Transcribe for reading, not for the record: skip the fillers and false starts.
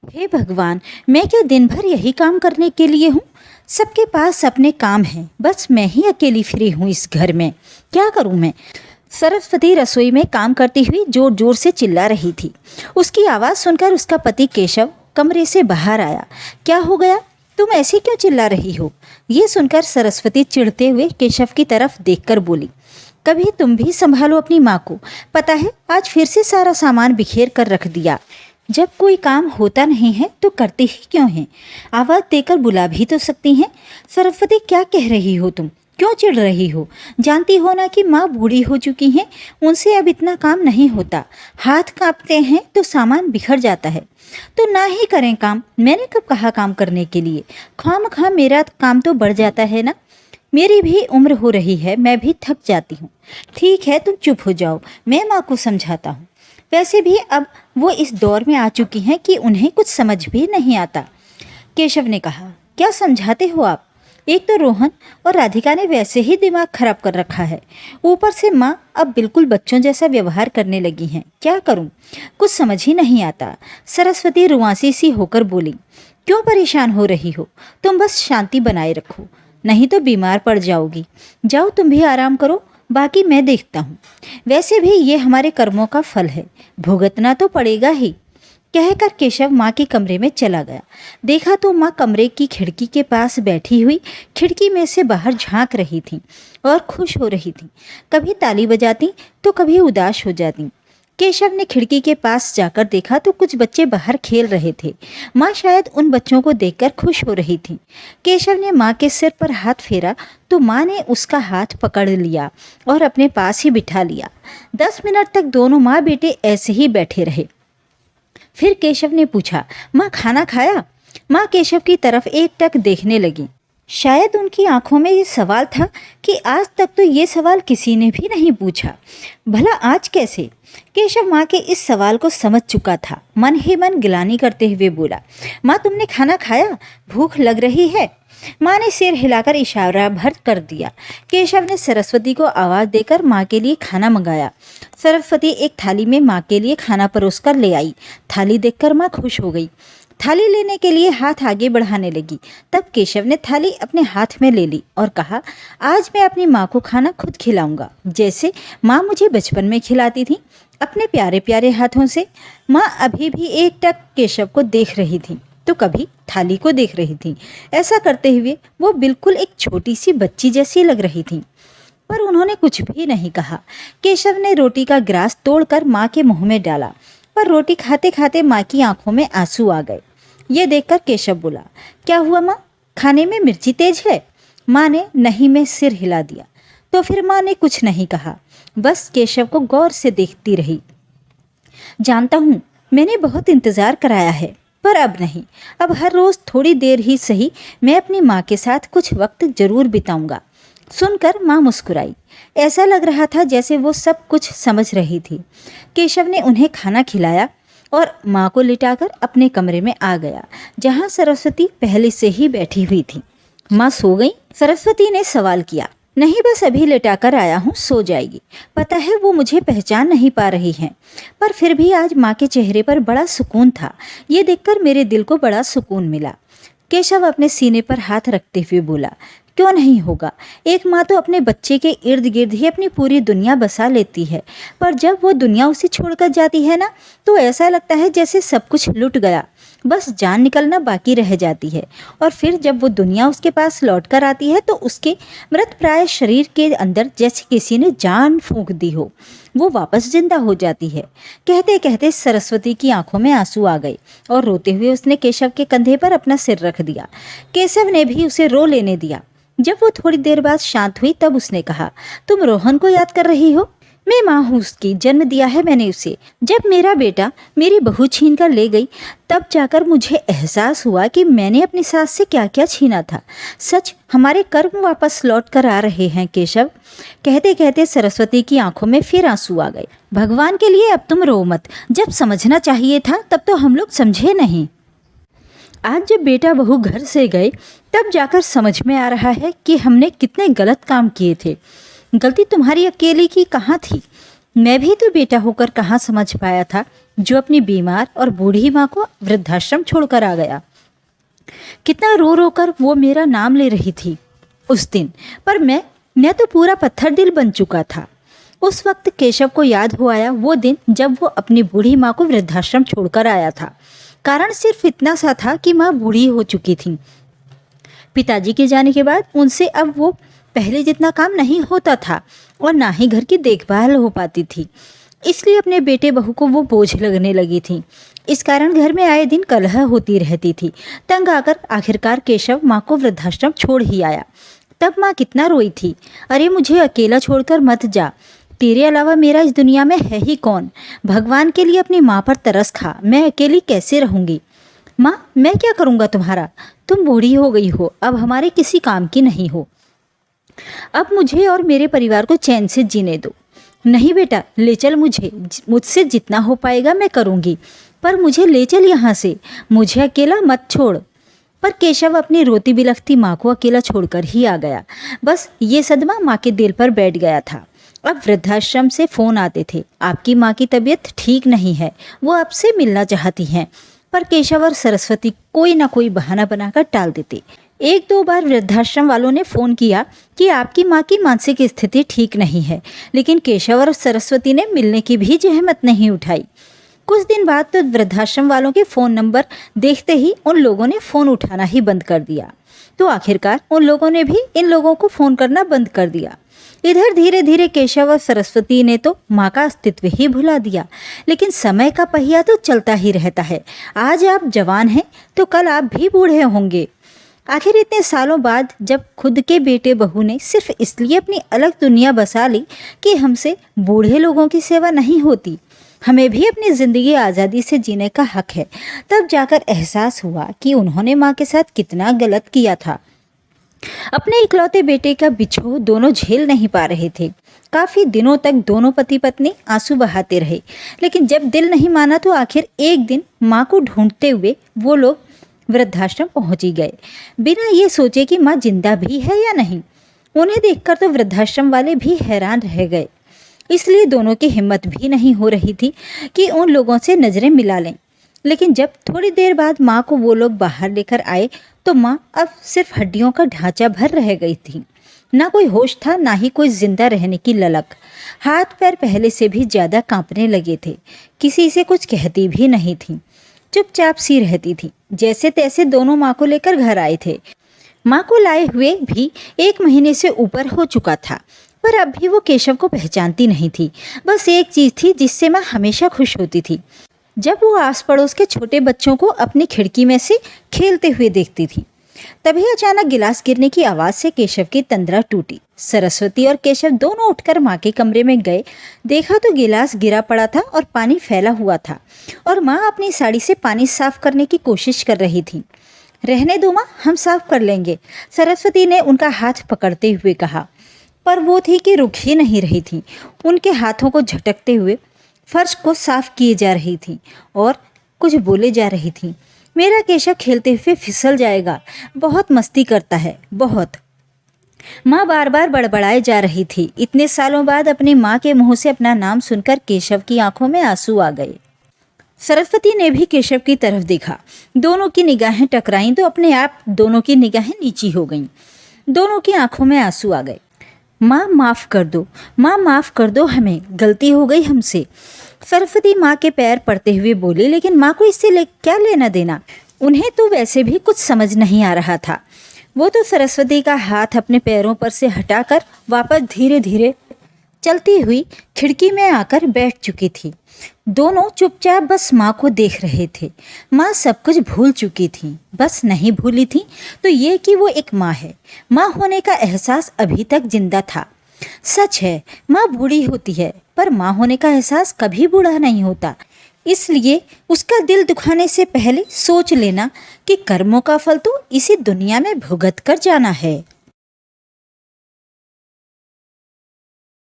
हे भगवान, मैं क्या दिन भर यही काम करने के लिए हूँ। सबके पास अपने काम हैं, बस मैं ही अकेली फ्री हूँ इस घर में। क्या करूँ मैं। सरस्वती रसोई में काम करती हुई जोर जोर से चिल्ला रही थी। उसकी आवाज़ सुनकर उसका पति केशव कमरे से बाहर आया। क्या हो गया, तुम ऐसे क्यों चिल्ला रही हो। ये सुनकर सरस्वती चिढ़ते हुए केशव की तरफ देखकर बोली, कभी तुम भी संभालो अपनी माँ को। पता है, आज फिर से सारा सामान बिखेर कर रख दिया। जब कोई काम होता नहीं है तो करते ही क्यों हैं। आवाज़ देकर बुला भी तो सकती हैं। सरस्वती, क्या कह रही हो तुम, क्यों चिढ़ रही हो। जानती हो ना कि माँ बूढ़ी हो चुकी हैं, उनसे अब इतना काम नहीं होता। हाथ कांपते हैं तो सामान बिखर जाता है। तो ना ही करें काम। मैंने कब कहा काम करने के लिए। खामखा मेरा काम तो बढ़ जाता है ना। मेरी भी उम्र हो रही है, मैं भी थक जाती हूँ। ठीक है, तुम चुप हो जाओ, मैं माँ को समझाता हूँ। वैसे भी अब वो इस दौर में आ चुकी हैं कि उन्हें कुछ समझ भी नहीं आता। केशव ने कहा, क्या समझाते हो आप। एक तो रोहन और राधिका ने वैसे ही दिमाग खराब कर रखा है, ऊपर से माँ अब बिल्कुल बच्चों जैसा व्यवहार करने लगी हैं। क्या करूँ, कुछ समझ ही नहीं आता। सरस्वती रुआंसी सी होकर बोली, क्यों परेशान हो रही हो। तुम बस शांति बनाए रखो, नहीं तो बीमार पड़ जाओगी। जाओ तुम भी आराम करो, बाकी मैं देखता हूँ। वैसे भी ये हमारे कर्मों का फल है, भुगतना तो पड़ेगा ही। कहकर केशव माँ के कमरे में चला गया। देखा तो माँ कमरे की खिड़की के पास बैठी हुई खिड़की में से बाहर झांक रही थी और खुश हो रही थी। कभी ताली बजाती तो कभी उदास हो जाती। केशव ने खिड़की के पास जाकर देखा तो कुछ बच्चे बाहर खेल रहे थे। माँ शायद उन बच्चों को देखकर खुश हो रही थी। केशव ने माँ के सिर पर हाथ फेरा तो माँ ने उसका हाथ पकड़ लिया और अपने पास ही बिठा लिया। 10 मिनट तक दोनों माँ बेटे ऐसे ही बैठे रहे। फिर केशव ने पूछा, माँ खाना खाया। माँ केशव की तरफ एकटक देखने लगी। शायद उनकी आंखों में ये सवाल था कि आज तक तो ये सवाल किसी ने भी नहीं पूछा, भला आज कैसे। केशव माँ के इस सवाल को समझ चुका था। मन ही मन गिलानी करते हुए बोला, माँ तुमने खाना खाया, भूख लग रही है। माँ ने सिर हिलाकर इशारा भर कर दिया। केशव ने सरस्वती को आवाज़ देकर माँ के लिए खाना मंगाया। सरस्वती एक थाली में माँ के लिए खाना परोसकर ले आई। थाली देखकर माँ खुश हो गई। थाली लेने के लिए हाथ आगे बढ़ाने लगी। तब केशव ने थाली अपने हाथ में ले ली और कहा, आज मैं अपनी माँ को खाना खुद खिलाऊंगा, जैसे माँ मुझे बचपन में खिलाती थी, अपने प्यारे प्यारे हाथों से। माँ अभी भी एकटक केशव को देख रही थी तो कभी थाली को देख रही थी। ऐसा करते हुए वो बिल्कुल एक छोटी सी बच्ची जैसी लग रही थी, पर उन्होंने कुछ भी नहीं कहा। केशव ने रोटी का ग्रास तोड़कर माँ के मुंह में डाला, पर रोटी खाते खाते माँ की आंखों में आंसू आ गए। ये देखकर केशव बोला, क्या हुआ माँ, खाने में मिर्ची तेज है। माँ ने नहीं में सिर हिला दिया। तो फिर माँ ने कुछ नहीं कहा, बस केशव को गौर से देखती रही। जानता हूँ मैंने बहुत इंतज़ार कराया है, पर अब नहीं। अब हर रोज़ थोड़ी देर ही सही मैं अपनी माँ के साथ कुछ वक्त ज़रूर बिताऊंगा। सुनकर माँ मुस्कुराई। ऐसा लग रहा था जैसे वो सब कुछ समझ रही थी। केशव ने उन्हें खाना खिलाया और माँ को लिटाकर अपने कमरे में आ गया, जहाँ सरस्वती पहले से ही बैठी हुई थी। माँ सो गई? सरस्वती ने सवाल किया। नहीं, बस अभी लिटाकर आया हूँ, सो जाएगी। पता है वो मुझे पहचान नहीं पा रही हैं, पर फिर भी आज माँ के चेहरे पर बड़ा सुकून था। ये देखकर मेरे दिल को बड़ा सुकून मिला। केशव अपने सीने पर हाथ रखते हुए बोला, क्यों नहीं होगा। एक माँ तो अपने बच्चे के इर्द गिर्द ही अपनी पूरी दुनिया बसा लेती है, पर जब वो दुनिया उसे छोड़कर जाती है ना, तो ऐसा लगता है जैसे सब कुछ लुट गया, बस जान निकलना बाकी रह जाती है। और फिर जब वो दुनिया उसके पास लौट कर आती है तो उसके मृत प्राय शरीर के अंदर जैसे किसी ने जान फूंक दी हो, वो वापस जिंदा हो जाती है। कहते कहते सरस्वती की आंखों में आंसू आ गए और रोते हुए उसने केशव के कंधे पर अपना सिर रख दिया। केशव ने भी उसे रो लेने दिया। जब वो थोड़ी देर बाद शांत हुई तब उसने कहा, तुम रोहन को याद कर रही हो। मैं माँ हूँ उसकी, जन्म दिया है मैंने उसे। जब मेरा बेटा मेरी बहू छीन कर ले गई तब जाकर मुझे एहसास हुआ कि मैंने अपनी सास से क्या क्या छीना था। सच, हमारे कर्म वापस लौट कर आ रहे हैं केशव। कहते कहते सरस्वती की आंखों में फिर आंसू आ गए। भगवान के लिए अब तुम रो मत, जब समझना चाहिए था तब तो हम लोग समझे नहीं। आज जब बेटा बहू घर से गए तब जाकर समझ में आ रहा है कि हमने कितने गलत काम किए थे। गलती तुम्हारी अकेले की कहाँ थी। मैं भी तो बेटा होकर कहाँ समझ पाया था जो अपनी बीमार और बूढ़ी माँ को वृद्धाश्रम छोड़कर आ गया। कितना रो रो कर वो मेरा नाम ले रही थी उस दिन, पर मैं तो पूरा पत्थर दिल बन चुका था। उस वक्त केशव को याद हो आया वो दिन जब वो अपनी बूढ़ी माँ को वृद्धाश्रम छोड़कर आया था। कारण सिर्फ इतना सा था कि माँ बूढ़ी हो चुकी थी। पिताजी के जाने के बाद उनसे अब वो पहले जितना काम नहीं होता था और ना ही घर की देखभाल हो पाती थी, इसलिए अपने बेटे बहू को वो बोझ लगने लगी थी। इस कारण घर में आए दिन कलह होती रहती थी। तंग आकर आखिरकार केशव माँ को वृद्धाश्रम छोड़ ही आया। तब माँ कितना रोई थी, अरे मुझे अकेला छोड़कर मत जा, तेरे अलावा मेरा इस दुनिया में है ही कौन। भगवान के लिए अपनी माँ पर तरस खा, मैं अकेली कैसे रहूँगी। माँ मैं क्या करूँगा तुम्हारा, तुम बूढ़ी हो गई हो, अब हमारे किसी काम की नहीं हो। अब मुझे और मेरे परिवार को चैन से जीने दो। नहीं बेटा ले चल मुझे, मुझसे जितना हो पाएगा मैं करूँगी, पर मुझे ले चल यहाँ से, मुझे अकेला मत छोड़। पर केशव अपनी रोती बिलखती माँ को अकेला छोड़कर ही आ गया। बस ये सदमा माँ के दिल पर बैठ गया था। अब वृद्धाश्रम से फ़ोन आते थे, आपकी माँ की तबीयत ठीक नहीं है, वो आपसे मिलना चाहती हैं। पर केशव और सरस्वती कोई ना कोई बहाना बनाकर टाल देते। एक दो बार वृद्धाश्रम वालों ने फ़ोन किया कि आपकी माँ की मानसिक स्थिति ठीक नहीं है, लेकिन केशव और सरस्वती ने मिलने की भी जहमत नहीं उठाई। कुछ दिन बाद तो वृद्धाश्रम वालों के फ़ोन नंबर देखते ही उन लोगों ने फ़ोन उठाना ही बंद कर दिया। तो आखिरकार उन लोगों ने भी इन लोगों को फ़ोन करना बंद कर दिया। इधर धीरे धीरे केशव और सरस्वती ने तो माँ का अस्तित्व ही भुला दिया। लेकिन समय का पहिया तो चलता ही रहता है। आज आप जवान हैं तो कल आप भी बूढ़े होंगे। आखिर इतने सालों बाद जब खुद के बेटे बहू ने सिर्फ इसलिए अपनी अलग दुनिया बसा ली कि हमसे बूढ़े लोगों की सेवा नहीं होती, हमें भी अपनी ज़िंदगी आज़ादी से जीने का हक है, तब जाकर एहसास हुआ कि उन्होंने माँ के साथ कितना गलत किया था। अपने इकलौते बेटे का बिछोह दोनों झेल नहीं पा रहे थे। काफ़ी दिनों तक दोनों पति पत्नी आंसू बहाते रहे, लेकिन जब दिल नहीं माना तो आखिर एक दिन माँ को ढूंढते हुए वो लोग वृद्धाश्रम पहुँच ही गए, बिना ये सोचे कि माँ जिंदा भी है या नहीं। उन्हें देखकर तो वृद्धाश्रम वाले भी हैरान रह गए, इसलिए दोनों की हिम्मत भी नहीं हो रही थी कि उन लोगों से नज़रें मिला लें। लेकिन जब थोड़ी देर बाद माँ को वो लोग बाहर लेकर आए तो माँ अब सिर्फ हड्डियों का ढांचा भर रह गई थी। ना कोई होश था, ना ही कोई जिंदा रहने की ललक। हाथ पैर पहले से भी ज़्यादा कांपने लगे थे। किसी से कुछ कहती भी नहीं थी, चुपचाप सी रहती थी। जैसे तैसे दोनों माँ को लेकर घर आए थे। माँ को लाए हुए भी 1 महीने से ऊपर हो चुका था, पर अब भी वो केशव को पहचानती नहीं थी। बस एक चीज़ थी जिससे माँ हमेशा खुश होती थी, जब वो आस पड़ोस के छोटे बच्चों को अपनी खिड़की में से खेलते हुए देखती थी। तभी अचानक गिलास गिरने की आवाज़ से केशव की तंद्रा टूटी। सरस्वती और केशव दोनों उठकर माँ के कमरे में गए। देखा तो गिलास गिरा पड़ा था और पानी फैला हुआ था, और माँ अपनी साड़ी से पानी साफ करने की कोशिश कर रही थी। रहने दो माँ, हम साफ कर लेंगे, सरस्वती ने उनका हाथ पकड़ते हुए कहा। पर वो थी कि रुक ही नहीं रही थी। उनके हाथों को झटकते हुए फर्श को साफ किए जा रही थी और कुछ बोले जा रही थी। मेरा केशव खेलते हुए फिसल जाएगा, बहुत मस्ती करता है, बहुत। माँ बार बार बड़बड़ाए जा रही थी। इतने सालों बाद अपनी माँ के मुंह से अपना नाम सुनकर केशव की आंखों में आंसू आ गए। सरस्वती ने भी केशव की तरफ देखा। दोनों की निगाहें टकराईं तो अपने आप दोनों की निगाहें नीची हो गईं। दोनों की आंखों में आंसू आ गए। माँ माफ़ कर दो, माँ माफ़ कर दो, हमें गलती हो गई हमसे, सरस्वती माँ के पैर पड़ते हुए बोली। लेकिन माँ को इससे क्या लेना देना, उन्हें तो वैसे भी कुछ समझ नहीं आ रहा था। वो तो सरस्वती का हाथ अपने पैरों पर से हटाकर वापस धीरे धीरे चलती हुई खिड़की में आकर बैठ चुकी थी। दोनों चुपचाप बस माँ को देख रहे थे। माँ सब कुछ भूल चुकी थी, बस नहीं भूली थी तो ये कि वो एक माँ है। माँ होने का एहसास अभी तक जिंदा था। सच है, माँ बूढ़ी होती है, पर माँ होने का एहसास कभी बूढ़ा नहीं होता। इसलिए उसका दिल दुखाने से पहले सोच लेना कि कर्मों का फल तो इसी दुनिया में भुगत कर जाना है।